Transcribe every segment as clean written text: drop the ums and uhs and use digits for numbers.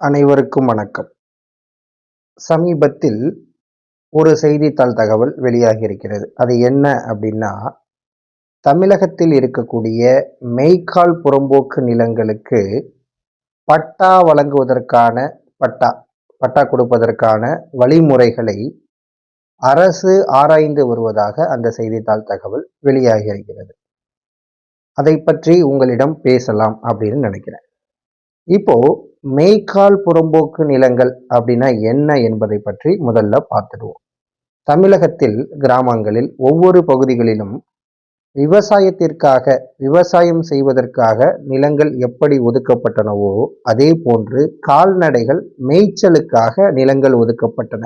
அனைவருக்கும் வணக்கம். சமீபத்தில் ஒரு செய்தித்தாள் தகவல் வெளியாகி இருக்கிறது. அது என்ன அப்படின்னா, தமிழகத்தில் இருக்கக்கூடிய மேய்க்கால் புறம்போக்கு நிலங்களுக்கு பட்டா வழங்குவதற்கான பட்டா பட்டா கொடுப்பதற்கான வழிமுறைகளை அரசு ஆராய்ந்து வருவதாக அந்த செய்தித்தாள் தகவல் வெளியாகி இருக்கிறது. அதை பற்றி உங்களிடம் பேசலாம் அப்படின்னு நினைக்கிறேன். இப்போ மேய்க்கால் புறம்போக்கு நிலங்கள் அப்படின்னா என்ன என்பதை பற்றி முதல்ல பார்த்துடுவோம். தமிழகத்தில் கிராமங்களில் ஒவ்வொரு பகுதிகளிலும் விவசாயத்திற்காக விவசாயம் செய்வதற்காக நிலங்கள் எப்படி ஒதுக்கப்பட்டனவோ அதே போன்று கால்நடைகள் மேய்ச்சலுக்காக நிலங்கள் ஒதுக்கப்பட்டன.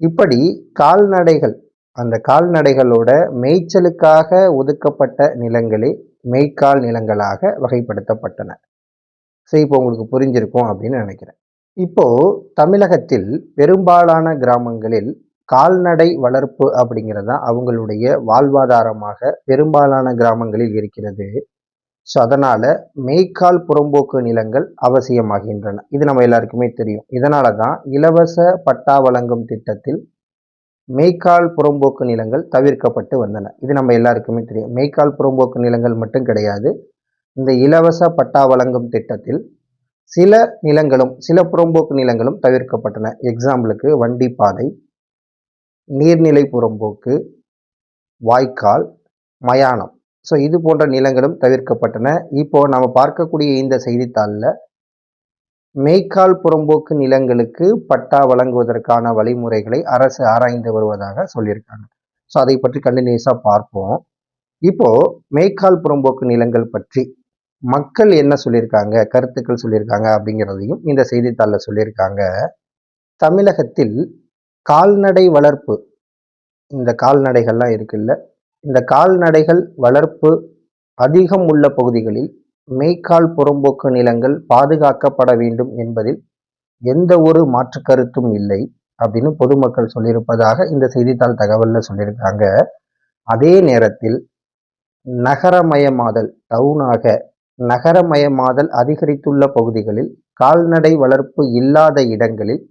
இப்படி கால்நடைகள் அந்த கால்நடைகளோட மேய்ச்சலுக்காக ஒதுக்கப்பட்ட நிலங்களே மேய்க்கால் நிலங்களாக வகைப்படுத்தப்பட்டன. ஸோ இப்போ உங்களுக்கு புரிஞ்சிருக்கும் அப்படின்னு நினைக்கிறேன். இப்போ தமிழகத்தில் பெரும்பாலான கிராமங்களில் கால்நடை வளர்ப்பு அப்படிங்கிறது தான் அவங்களுடைய வாழ்வாதாரமாக பெரும்பாலான கிராமங்களில் இருக்கிறது. ஸோ அதனால மேய்க்கால் புறம்போக்கு நிலங்கள் அவசியமாகின்றன. இது நம்ம எல்லாருக்குமே தெரியும். இதனால தான் இலவச பட்டா வழங்கும் திட்டத்தில் மேய்க்கால் புறம்போக்கு நிலங்கள் தவிர்க்கப்பட்டு வந்தன. இது நம்ம எல்லாருக்குமே தெரியும். மேய்க்கால் புறம்போக்கு நிலங்கள் மட்டும் கிடையாது. இந்த இலவச பட்டா வழங்கும் திட்டத்தில் சில புறம்போக்கு நிலங்களும் தவிர்க்கப்பட்டன. எக்ஸாம்பிளுக்கு வண்டிப்பாதை, நீர்நிலை புறம்போக்கு, வாய்க்கால், மயானம். ஸோ இது போன்ற நிலங்களும் தவிர்க்கப்பட்டன. இப்போ நம்ம பார்க்கக்கூடிய இந்த செய்தித்தாளில் மேய்க்கால் புறம்போக்கு நிலங்களுக்கு பட்டா வழங்குவதற்கான வழிமுறைகளை அரசு ஆராய்ந்து வருவதாக சொல்லியிருக்காங்க. ஸோ அதை பற்றி கண்டினியூஸாக பார்ப்போம். இப்போ மேய்க்கால் புறம்போக்கு நிலங்கள் பற்றி மக்கள் என்ன சொல்லியிருக்காங்க, கருத்துக்கள் சொல்லியிருக்காங்க அப்படிங்கிறதையும் இந்த செய்தித்தாளில் சொல்லியிருக்காங்க. தமிழகத்தில் கால்நடை வளர்ப்பு, இந்த கால்நடைகள்லாம் இருக்குல்ல, இந்த கால்நடைகள் வளர்ப்பு அதிகம் உள்ள பகுதிகளில் மேய்க்கால் புறம்போக்கு நிலங்கள் பாதுகாக்கப்பட வேண்டும் என்பதில் எந்த ஒரு மாற்று கருத்தும் இல்லை அப்படின்னு பொதுமக்கள் சொல்லியிருப்பதாக இந்த செய்தித்தாள் தகவல்ல சொல்லியிருக்காங்க. அதே நேரத்தில் நகரமயமாதல் நகரமயமாதல் அதிகரித்துள்ள பகுதிகளில் கால்நடை வளர்ப்பு இல்லாத இடங்களில்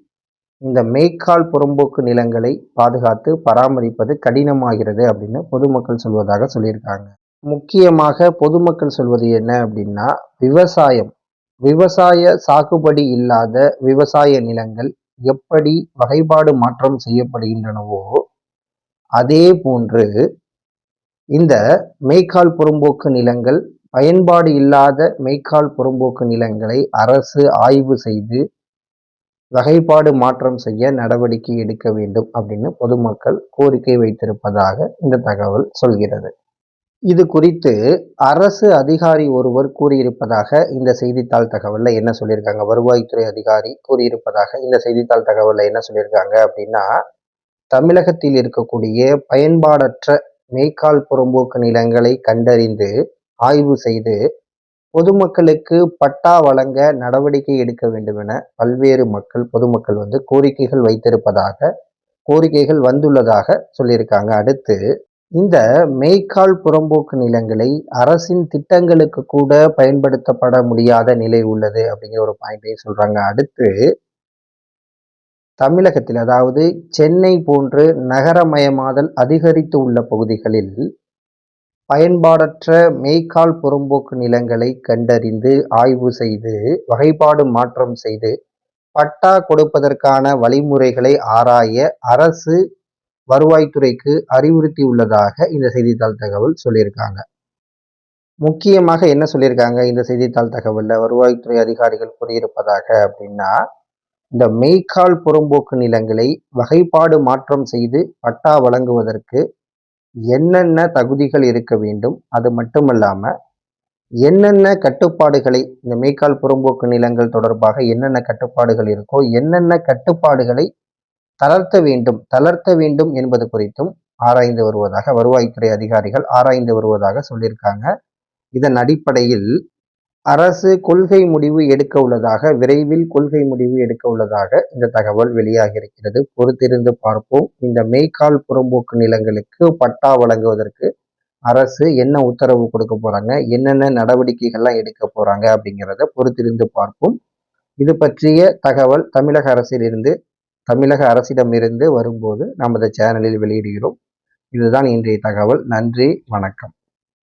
இந்த மேய்க்கால் புறம்போக்கு நிலங்களை பாதுகாத்து பராமரிப்பது கடினமாகிறது அப்படின்னு பொதுமக்கள் சொல்வதாக சொல்லியிருக்காங்க. முக்கியமாக பொதுமக்கள் சொல்வது என்ன அப்படின்னா, விவசாய சாகுபடி இல்லாத விவசாய நிலங்கள் எப்படி வகைப்பாடு மாற்றம் செய்யப்படுகின்றனவோ அதே போன்று இந்த மேய்க்கால் புறம்போக்கு நிலங்கள் பயன்பாடு இல்லாத மேய்க்கால் புறம்போக்கு நிலங்களை அரசு ஆய்வு செய்து வகைப்பாடு மாற்றம் செய்ய நடவடிக்கை எடுக்க வேண்டும் அப்படின்னு பொதுமக்கள் கோரிக்கை வைத்திருப்பதாக இந்த தகவல் சொல்கிறது. இது குறித்து அரசு அதிகாரி ஒருவர் கூறியிருப்பதாக இந்த செய்தித்தாள் தகவல்ல என்ன சொல்லியிருக்காங்க, வருவாய்த்துறை அதிகாரி கூறியிருப்பதாக இந்த செய்தித்தாள் தகவல்ல என்ன சொல்லியிருக்காங்க அப்படின்னா, தமிழகத்தில் இருக்கக்கூடிய பயன்பாடற்ற மேய்க்கால் புறம்போக்கு நிலங்களை கண்டறிந்து ஆய்வு செய்து பொதுமக்களுக்கு பட்டா வழங்க நடவடிக்கை எடுக்க வேண்டும் என பல்வேறு பொதுமக்கள் கோரிக்கைகள் வந்துள்ளதாக சொல்லியிருக்காங்க. அடுத்து இந்த மேய்க்கால் புறம்போக்கு நிலங்களை அரசின் திட்டங்களுக்கு கூட பயன்படுத்தப்பட முடியாத நிலை உள்ளது அப்படிங்கிற ஒரு பாயிண்டையும் சொல்றாங்க. அடுத்து தமிழகத்தில், அதாவது சென்னை போன்று நகரமயமாதல் அதிகரித்து உள்ள பகுதிகளில் பயன்பாடற்ற மேய்க்கால் புறம்போக்கு நிலங்களை கண்டறிந்து ஆய்வு செய்து வகைப்பாடு மாற்றம் செய்து பட்டா கொடுப்பதற்கான வழிமுறைகளை ஆராய அரசு வருவாய்த்துறைக்கு அறிவுறுத்தியுள்ளதாக இந்த செய்தித்தாள் தகவல் சொல்லியிருக்காங்க. முக்கியமாக என்ன சொல்லியிருக்காங்க இந்த செய்தித்தாள் தகவல்ல வருவாய்த்துறை அதிகாரிகள் கூறியிருப்பதாக அப்படின்னா, இந்த மேய்க்கால் புறம்போக்கு நிலங்களை வகைப்பாடு மாற்றம் செய்து பட்டா வழங்குவதற்கு என்னென்ன தகுதிகள் இருக்க வேண்டும், அது மட்டுமல்லாம என்னென்ன கட்டுப்பாடுகளை இந்த மேய்க்கால் புறம்போக்கு நிலங்கள் தொடர்பாக என்னென்ன கட்டுப்பாடுகள் இருக்கோ என்னென்ன கட்டுப்பாடுகளை தளர்த்த வேண்டும் என்பது குறித்தும் ஆராய்ந்து வருவதாக வருவாய்த்துறை அதிகாரிகள் ஆராய்ந்து வருவதாக சொல்லியிருக்காங்க. இதன் அடிப்படையில் அரசு விரைவில் கொள்கை முடிவு எடுக்க உள்ளதாக இந்த தகவல் வெளியாகி இருக்கிறது. பொறுத்திருந்து பார்ப்போம். இந்த மேய்க்கால் புறம்போக்கு நிலங்களுக்கு பட்டா வழங்குவதற்கு அரசு என்ன உத்தரவு கொடுக்க போறாங்க, என்னென்ன நடவடிக்கைகள்லாம் எடுக்க போறாங்க அப்படிங்கிறத பொறுத்திருந்து பார்ப்போம். இது பற்றிய தகவல் தமிழக அரசிடமிருந்து வரும்போது நமது சேனலில் வெளியிடுகிறோம். இதுதான் இன்றைய தகவல். நன்றி, வணக்கம்.